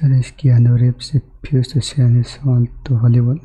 This Keanu Reeves refused to sell his soul to Hollywood.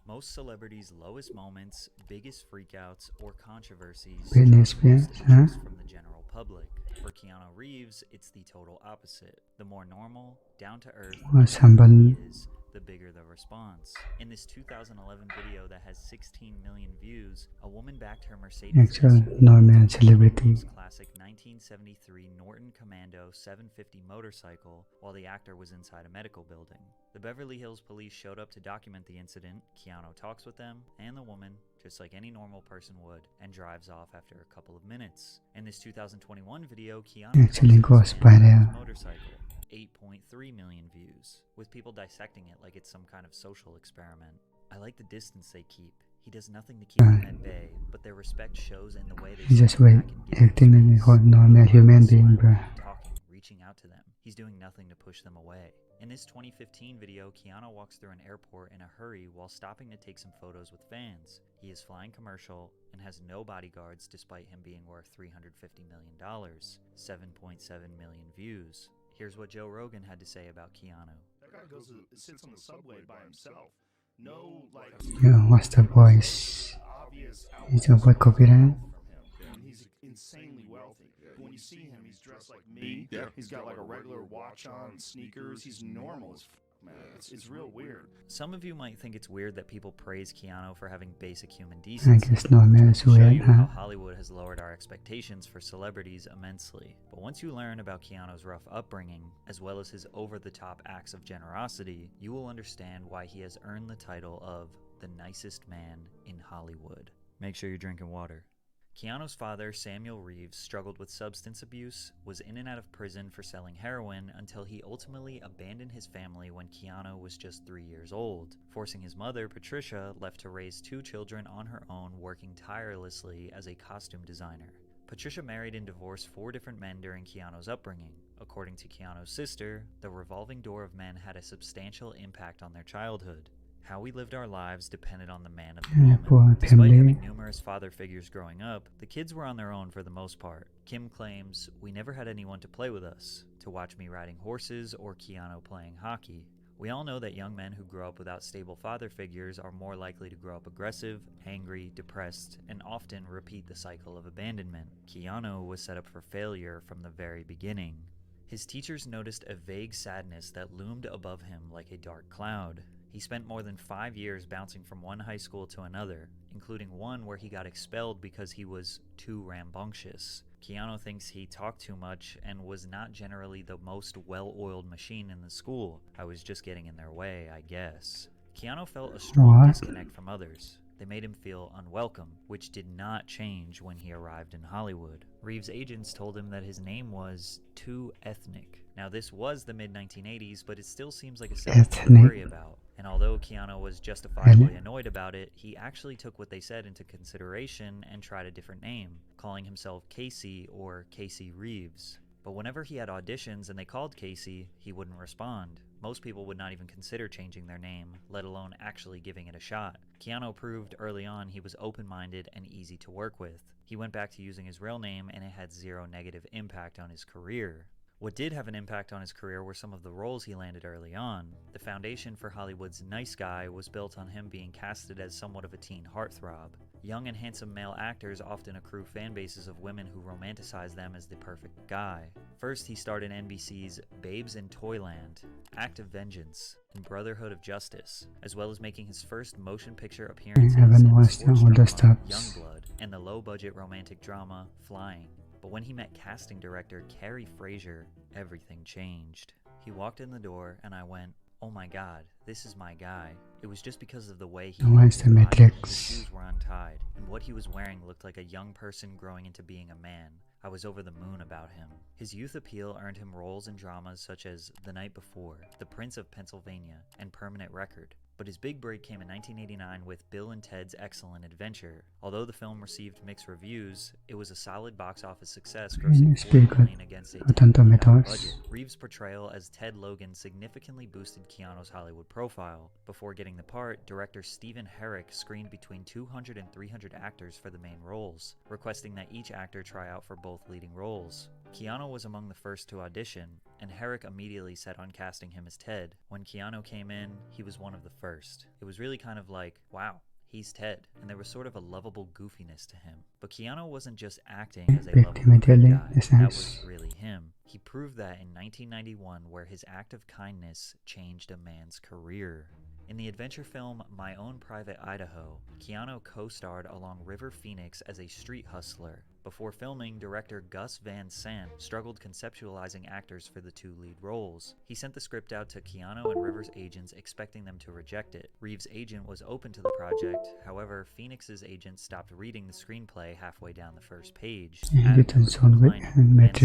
Most celebrities' lowest moments, biggest freakouts, or controversies Britney draw the most Spears, interest from the general public. For Keanu Reeves, it's the total opposite. The more normal, down-to-earth he is, the bigger the response. In this 2011 video that has 16 million views, a woman backed her Mercedes actual SUV normal into celebrity. Reeves' classic 1973 Norton Commando 750 motorcycle while the actor was inside a medical building. The Beverly Hills police showed up to document the incident. Keanu talks with them and the woman, just like any normal person would, and drives off after a couple of minutes. In this 2021 video, Keanu actually goes by his motorcycle. 8.3 million views, with people dissecting it like it's some kind of social experiment. I like the distance they keep. He does nothing to keep them at bay, but their respect shows in the way they just wait, acting like a normal human being, bro. Talking, reaching out to them. He's doing nothing to push them away. In this 2015 video, Keanu walks through an airport in a hurry while stopping to take some photos with fans. He is flying commercial and has no bodyguards despite him being worth $350 million. 7.7 million views. Here's what Joe Rogan had to say about Keanu. That guy sits on the subway by himself. No, like. Yeah, what's the voice? He's a what copyright? He's insanely wealthy. But when you see him, he's dressed like me. Yeah. He's got like a regular watch on, sneakers. He's normal as man. It's real weird. Some of you might think it's weird that people praise Keanu for having basic human decency. I guess normal is weird, how Hollywood has lowered our expectations for celebrities immensely. But once you learn about Keanu's rough upbringing, as well as his over-the-top acts of generosity, you will understand why he has earned the title of the nicest man in Hollywood. Make sure you're drinking water. Keanu's father, Samuel Reeves, struggled with substance abuse, was in and out of prison for selling heroin until he ultimately abandoned his family when Keanu was just 3 years old, forcing his mother, Patricia, left to raise 2 children on her own, working tirelessly as a costume designer. Patricia married and divorced 4 different men during Keanu's upbringing. According to Keanu's sister, the revolving door of men had a substantial impact on their childhood. How we lived our lives depended on the man of the moment. Despite having numerous father figures growing up, the kids were on their own for the most part. Kim claims, "We never had anyone to play with us, to watch me riding horses or Keanu playing hockey." We all know that young men who grow up without stable father figures are more likely to grow up aggressive, angry, depressed, and often repeat the cycle of abandonment. Keanu was set up for failure from the very beginning. His teachers noticed a vague sadness that loomed above him like a dark cloud. He spent more than 5 years bouncing from one high school to another, including one where he got expelled because he was too rambunctious. Keanu thinks he talked too much and was not generally the most well-oiled machine in the school. I was just getting in their way, I guess. Keanu felt a strong disconnect from others. They made him feel unwelcome, which did not change when he arrived in Hollywood. Reeves' agents told him that his name was too ethnic. Now this was the mid-1980s, but it still seems like a sentence to worry about. And although Keanu was justifiably annoyed about it, he actually took what they said into consideration and tried a different name, calling himself Casey or Casey Reeves. But whenever he had auditions and they called Casey, he wouldn't respond. Most people would not even consider changing their name, let alone actually giving it a shot. Keanu proved early on he was open-minded and easy to work with. He went back to using his real name and it had zero negative impact on his career. What did have an impact on his career were some of the roles he landed early on. The foundation for Hollywood's nice guy was built on him being casted as somewhat of a teen heartthrob. Young and handsome male actors often accrue fan bases of women who romanticize them as the perfect guy. First, he starred in NBC's Babes in Toyland, Act of Vengeance, and Brotherhood of Justice, as well as making his first motion picture appearances in the sports drama Youngblood and the low-budget romantic drama Flying. But when he met casting director Carrie Fraser, everything changed. He walked in the door and I went, "Oh my god, this is my guy." It was just because of the way he looked. His shoes were untied, and what he was wearing looked like a young person growing into being a man. I was over the moon about him. His youth appeal earned him roles in dramas such as The Night Before, The Prince of Pennsylvania, and Permanent Record. But his big break came in 1989 with Bill and Ted's Excellent Adventure. Although the film received mixed reviews, it was a solid box office success, grossing $40 million against a $10 million budget. Reeves' portrayal as Ted Logan significantly boosted Keanu's Hollywood profile. Before getting the part, director Stephen Herrick screened between 200 and 300 actors for the main roles, requesting that each actor try out for both leading roles. Keanu was among the first to audition, and Herrick immediately set on casting him as Ted. When Keanu came in, he was one of the first. It was really kind of like, wow, he's Ted, and there was sort of a lovable goofiness to him. But Keanu wasn't just acting as a lovable good guy, that was really him. He proved that in 1991, where his act of kindness changed a man's career. In the adventure film My Own Private Idaho, Keanu co-starred along River Phoenix as a street hustler. Before filming, director Gus Van Sant struggled conceptualizing actors for the two lead roles. He sent the script out to Keanu and River's agents expecting them to reject it. Reeves' agent was open to the project, however, Phoenix's agent stopped reading the screenplay halfway down the first page. Adamant Van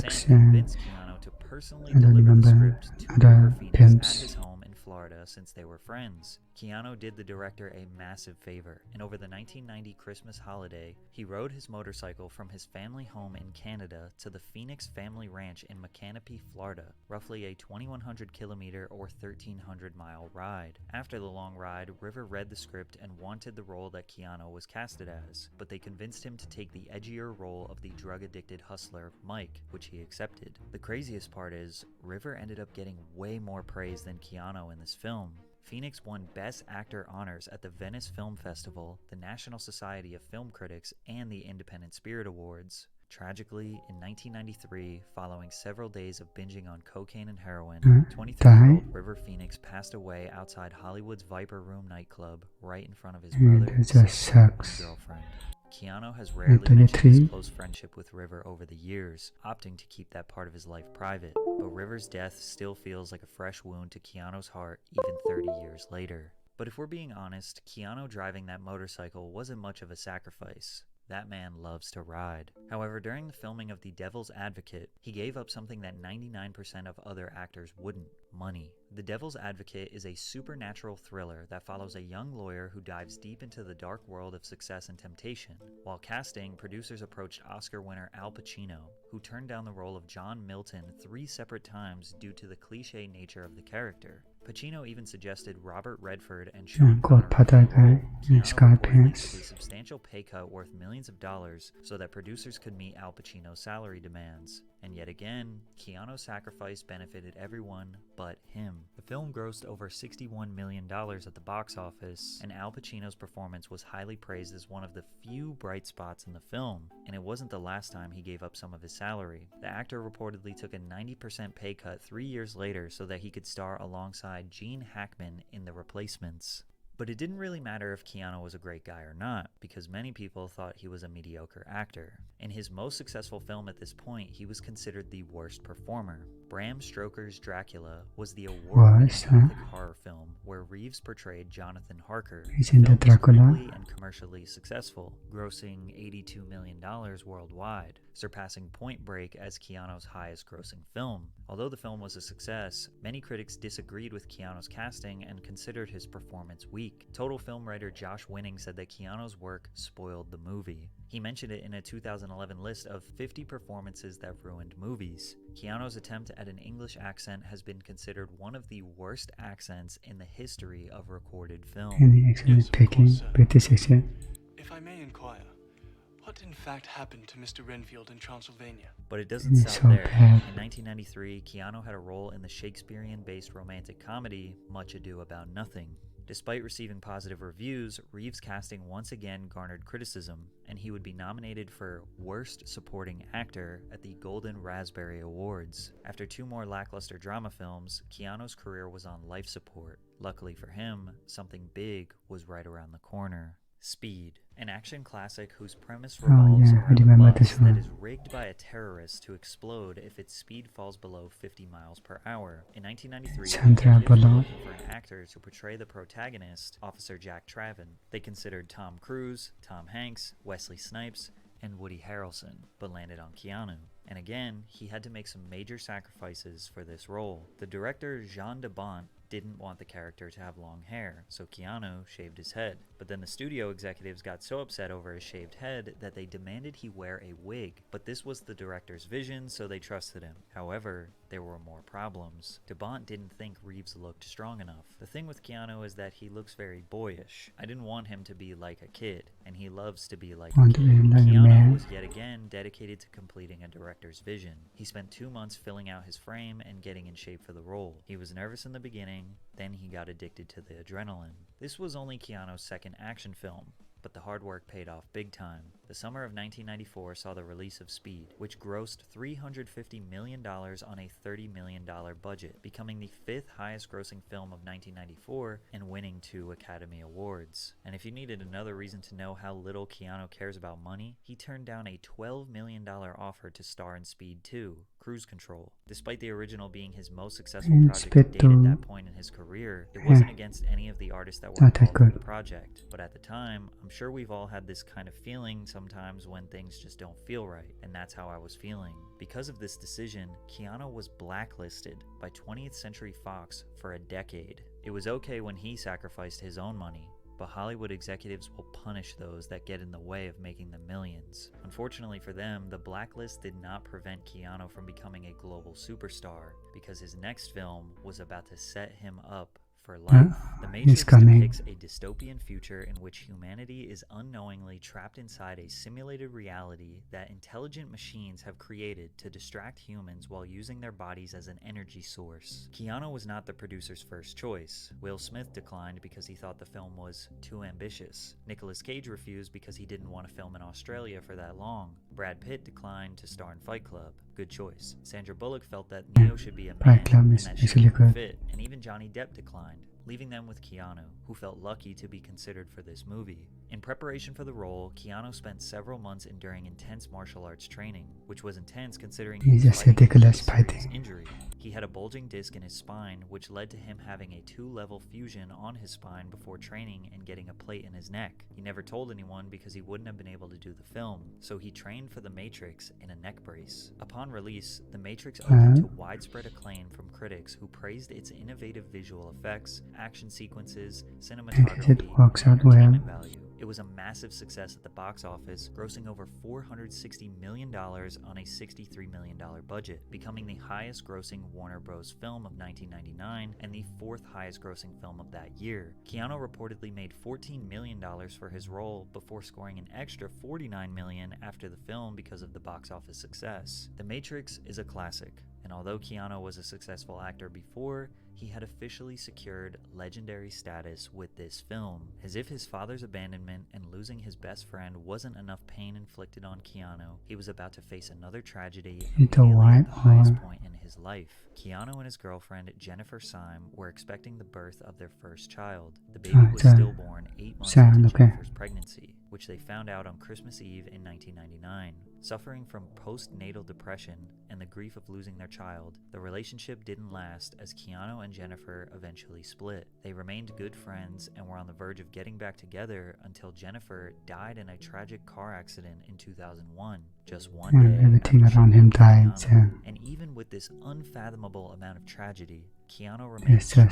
Sant convinced Keanu to personally deliver the script to River Phoenix at his home in Florida since they were friends. Keanu did the director a massive favor, and over the 1990 Christmas holiday, he rode his motorcycle from his family home in Canada to the Phoenix family ranch in Macanopy, Florida, roughly a 2,100 kilometer or 1,300 mile ride. After the long ride, River read the script and wanted the role that Keanu was casted as, but they convinced him to take the edgier role of the drug-addicted hustler, Mike, which he accepted. The craziest part is, River ended up getting way more praise than Keanu in this film. Phoenix won Best Actor honors at the Venice Film Festival, the National Society of Film Critics, and the Independent Spirit Awards. Tragically, in 1993, following several days of binging on cocaine and heroin, 23-year-old River Phoenix passed away outside Hollywood's Viper Room nightclub, right in front of his brother, sister, and girlfriend. Keanu has rarely mentioned his close friendship with River over the years, opting to keep that part of his life private, but River's death still feels like a fresh wound to Keanu's heart even 30 years later. But if we're being honest, Keanu driving that motorcycle wasn't much of a sacrifice. That man loves to ride. However, during the filming of The Devil's Advocate, he gave up something that 99% of other actors wouldn't: money. The Devil's Advocate is a supernatural thriller that follows a young lawyer who dives deep into the dark world of success and temptation. While casting, producers approached Oscar winner Al Pacino, who turned down the role of John Milton 3 separate times due to the cliché nature of the character. Pacino even suggested Robert Redford and Sean Connery. Keanu reportedly took a substantial pay cut worth millions of dollars so that producers could meet Al Pacino's salary demands. And yet again, Keanu's sacrifice benefited everyone but him. The film grossed over $61 million at the box office, and Al Pacino's performance was highly praised as one of the few bright spots in the film, and it wasn't the last time he gave up some of his salary. The actor reportedly took a 90% pay cut 3 years later so that he could star alongside Gene Hackman in The Replacements. But it didn't really matter if Keanu was a great guy or not, because many people thought he was a mediocre actor. In his most successful film at this point, he was considered the worst performer. Bram Stoker's Dracula was the award-winning gothic horror film where Reeves portrayed Jonathan Harker. The film was critically and commercially successful, grossing $82 million worldwide, surpassing Point Break as Keanu's highest-grossing film. Although the film was a success, many critics disagreed with Keanu's casting and considered his performance weak. Total film writer Josh Winning said that Keanu's work spoiled the movie. He mentioned it in a 2011 list of 50 performances that ruined movies. Keanu's attempt at an English accent has been considered one of the worst accents in the history of recorded film. Yes, British accent. If I may inquire, what in fact happened to Mr. Renfield in Transylvania? But it doesn't stop there. In 1993, Keanu had a role in the Shakespearean-based romantic comedy Much Ado About Nothing. Despite receiving positive reviews, Reeves' casting once again garnered criticism, and he would be nominated for Worst Supporting Actor at the Golden Raspberry Awards. After 2 more lackluster drama films, Keanu's career was on life support. Luckily for him, something big was right around the corner. Speed, an action classic whose premise revolves around a bus that is rigged by a terrorist to explode if its speed falls below 50 miles per hour. In 1993, they were looking for an actor to portray the protagonist, Officer Jack Traven. They considered Tom Cruise, Tom Hanks, Wesley Snipes, and Woody Harrelson, but landed on Keanu. And again, he had to make some major sacrifices for this role. The director, Jean de Bont, didn't want the character to have long hair, so Keanu shaved his head. But then the studio executives got so upset over his shaved head that they demanded he wear a wig. But this was the director's vision, so they trusted him. However, there were more problems. De Bont didn't think Reeves looked strong enough. The thing with Keanu is that he looks very boyish. I didn't want him to be like a kid, and he loves to be like a kid. Keanu was yet again dedicated to completing a director's vision. He spent 2 months filling out his frame and getting in shape for the role. He was nervous in the beginning, then he got addicted to the adrenaline. This was only Keanu's second action film, but the hard work paid off big time. The summer of 1994 saw the release of Speed, which grossed $350 million on a $30 million budget, becoming the 5th highest grossing film of 1994 and winning 2 Academy Awards. And if you needed another reason to know how little Keanu cares about money, he turned down a $12 million offer to star in Speed 2, Cruise Control. Despite the original being his most successful project to date at that point in his career, it wasn't against any of the artists that were involved in the project. But at the time, I'm sure we've all had this kind of feeling sometimes when things just don't feel right, and that's how I was feeling. Because of this decision, Keanu was blacklisted by 20th Century Fox for a decade. It was okay when he sacrificed his own money, but Hollywood executives will punish those that get in the way of making the millions. Unfortunately for them, the blacklist did not prevent Keanu from becoming a global superstar, because his next film was about to set him up for life. The Matrix depicts a dystopian future in which humanity is unknowingly trapped inside a simulated reality that intelligent machines have created to distract humans while using their bodies as an energy source. Keanu was not the producer's first choice. Will Smith declined because he thought the film was too ambitious. Nicolas Cage refused because he didn't want to film in Australia for that long. Brad Pitt declined to star in Fight Club. Good choice. Sandra Bullock felt that Neo should be a man and that she didn't fit, and even Johnny Depp declined, leaving them with Keanu, who felt lucky to be considered for this movie. In preparation for the role, Keanu spent several months enduring intense martial arts training, which was intense considering he was fighting a serious injury. He had a bulging disc in his spine, which led to him having a 2-level fusion on his spine before training and getting a plate in his neck. He never told anyone because he wouldn't have been able to do the film, so he trained for The Matrix in a neck brace. Upon release, The Matrix opened to widespread acclaim from critics who praised its innovative visual effects, action sequences, cinematography, and entertainment value. It was a massive success at the box office, grossing over $460 million on a $63 million budget, becoming the highest grossing Warner Bros. Film of 1999 and the 4th highest grossing film of that year. Keanu reportedly made $14 million for his role before scoring an extra $49 million after the film because of the box office success. The Matrix is a classic, and although Keanu was a successful actor before, he had officially secured legendary status with this film. As if his father's abandonment and losing his best friend wasn't enough pain inflicted on Keanu, he was about to face another tragedy immediately at the highest point in his life. Keanu and his girlfriend Jennifer Syme were expecting the birth of their first child. The baby was stillborn 8 months into Jennifer's pregnancy, which they found out on Christmas Eve in 1999. Suffering from postnatal depression and the grief of losing their child, the relationship didn't last as Keanu and Jennifer eventually split. They remained good friends and were on the verge of getting back together until Jennifer died in a tragic car accident in 2001, just one day everything around him died. And even with this unfathomable amount of tragedy, Keanu remains strong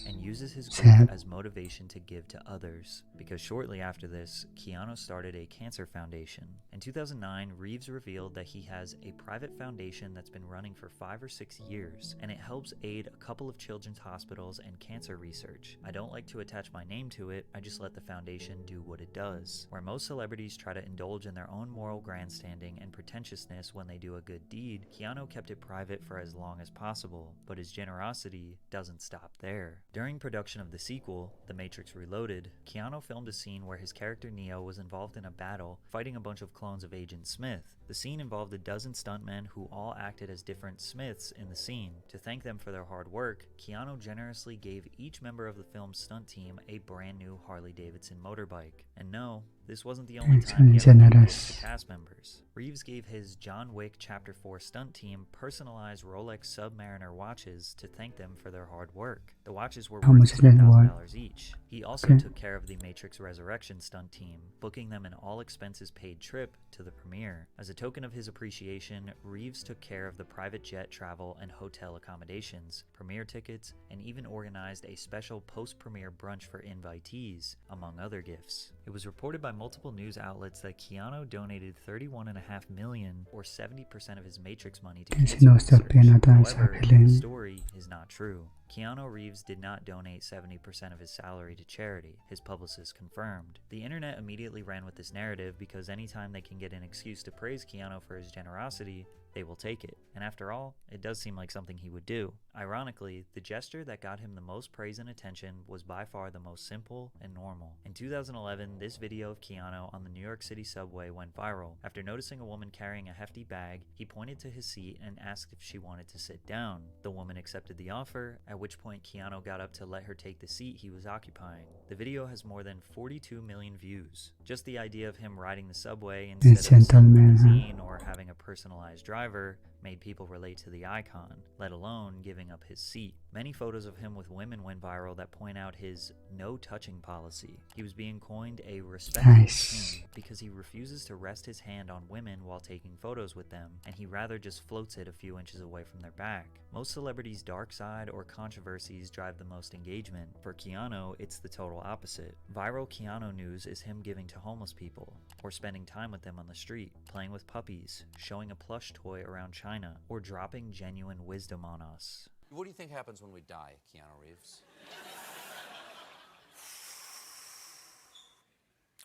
and uses his grief as motivation to give to others, because shortly after this, Keanu started a cancer foundation. In 2009, Reeves revealed that he has a private foundation that's been running for 5 or 6 years, and it helps aid a couple of children's hospitals and cancer research. I don't like to attach my name to it, I just let the foundation do what it does. Where most celebrities try to indulge in their own moral grandstanding and pretentiousness when they do a good deed, Keanu kept it private for as long as possible, but his generosity doesn't stop there. During production of the sequel, The Matrix Reloaded, Keanu filmed a scene where his character Neo was involved in a battle fighting a bunch of clones of Agent Smith. The scene involved a dozen stuntmen who all acted as different Smiths in the scene. To thank them for their hard work, Keanu generously gave each member of the film's stunt team a brand new Harley-Davidson motorbike. And no, this wasn't the only time he ever gave gifts to cast members. Reeves gave his John Wick Chapter 4 stunt team personalized Rolex Submariner watches to thank them for their hard work. The watches were worth $10,000 each. He also took care of the Matrix Resurrection stunt team, booking them an all-expenses-paid trip to the premiere. As a token of his appreciation, Reeves took care of the private jet travel and hotel accommodations, premiere tickets, and even organized a special post-premiere brunch for invitees, among other gifts. It was reported by multiple news outlets that Keanu donated $31.5 million or 70% of his Matrix money to He cancer knows the research. pain others are However, feeling. the story is not true. Keanu Reeves did not donate 70% of his salary to charity, his publicist confirmed. The internet immediately ran with this narrative because anytime they can get an excuse to praise Keanu for his generosity, they will take it. And after all, it does seem like something he would do. Ironically, the gesture that got him the most praise and attention was by far the most simple and normal. In 2011, this video of Keanu on the New York City subway went viral. After noticing a woman carrying a hefty bag, he pointed to his seat and asked if she wanted to sit down. The woman accepted the offer, at which point Keanu got up to let her take the seat he was occupying. The video has more than 42 million views. Just the idea of him riding the subway instead of a silk gentleman, huh? limousine or having a personalized driver made people relate to the icon, let alone giving up his seat. Many photos of him with women went viral that point out his no-touching policy. He was being coined a respectful Nice. king because he refuses to rest his hand on women while taking photos with them, and he rather just floats it a few inches away from their back. Most celebrities' dark side or controversies drive the most engagement. For Keanu, it's the total opposite. Viral Keanu news is him giving to homeless people, or spending time with them on the street, playing with puppies, showing a plush toy around China, or dropping genuine wisdom on us. What do you think happens when we die, Keanu Reeves?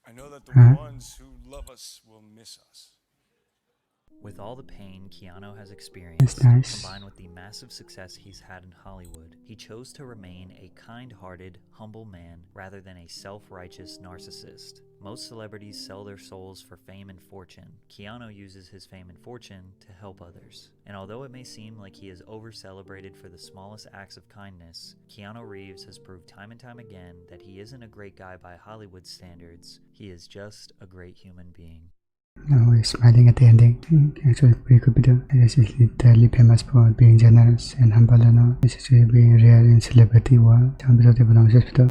I know that the Huh? ones who love us will miss us. With all the pain Keanu has experienced, nice. combined with the massive success he's had in Hollywood, he chose to remain a kind-hearted, humble man rather than a self-righteous narcissist. Most celebrities sell their souls for fame and fortune. Keanu uses his fame and fortune to help others. And although it may seem like he is over-celebrated for the smallest acts of kindness, Keanu Reeves has proved time and time again that he isn't a great guy by Hollywood standards. He is just a great human being. Now he's smiling at the ending. Actually, pretty good video. This is literally famous for being generous and humble. This is being rare in celebrity world. Jangan lupa untuk